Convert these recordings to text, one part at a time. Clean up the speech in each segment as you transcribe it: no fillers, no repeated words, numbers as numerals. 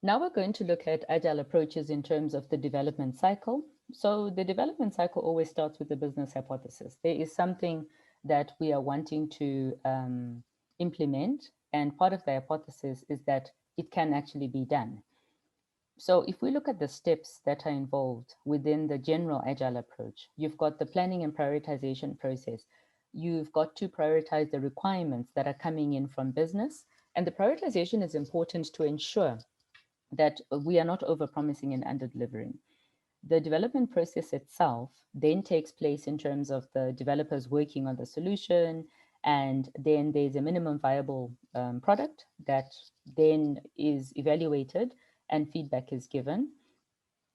Now we're going to look at agile approaches in terms of the development cycle. So the development cycle always starts with the business hypothesis. There is something that we are wanting to implement, and part of the hypothesis is that it can actually be done. So if we look at the steps that are involved within the general agile approach, you've got the planning and prioritization process. You've got to prioritize the requirements that are coming in from business. And the prioritization is important to ensure that we are not over-promising and under-delivering. The development process itself then takes place in terms of the developers working on the solution, and then there's a minimum viable product that then is evaluated and feedback is given.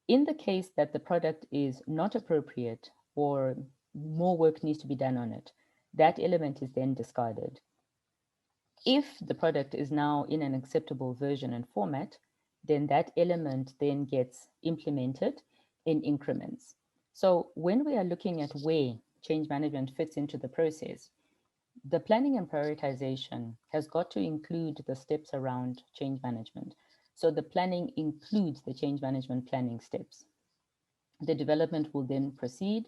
In the case that the product is not appropriate or more work needs to be done on it, that element is then discarded. If the product is now in an acceptable version and format, then that element then gets implemented in increments. So when we are looking at where change management fits into the process, the planning and prioritization has got to include the steps around change management. So the planning includes the change management planning steps. The development will then proceed.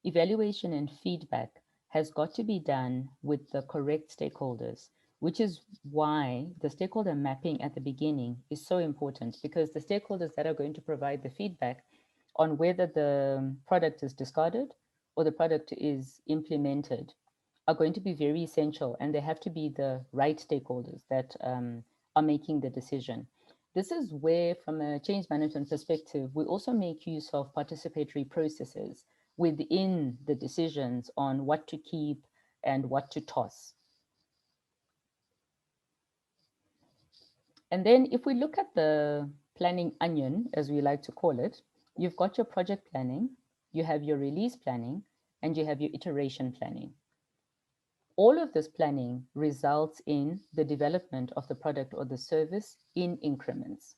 Evaluation and feedback has got to be done with the correct stakeholders, which is why the stakeholder mapping at the beginning is so important, because the stakeholders that are going to provide the feedback on whether the product is discarded or the product is implemented are going to be very essential, and they have to be the right stakeholders that are making the decision. This is where, from a change management perspective, we also make use of participatory processes within the decisions on what to keep and what to toss. And then if we look at the planning onion, as we like to call it, you've got your project planning, you have your release planning, and you have your iteration planning. All of this planning results in the development of the product or the service in increments.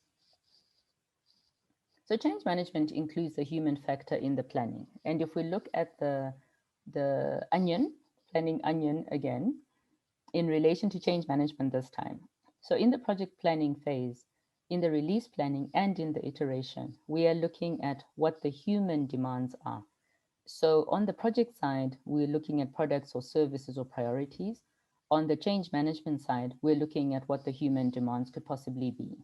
So change management includes the human factor in the planning. And if we look at the onion, planning onion again, in relation to change management this time. So in the project planning phase, in the release planning, and in the iteration, we are looking at what the human demands are. So on the project side, we're looking at products or services or priorities. On the change management side, we're looking at what the human demands could possibly be.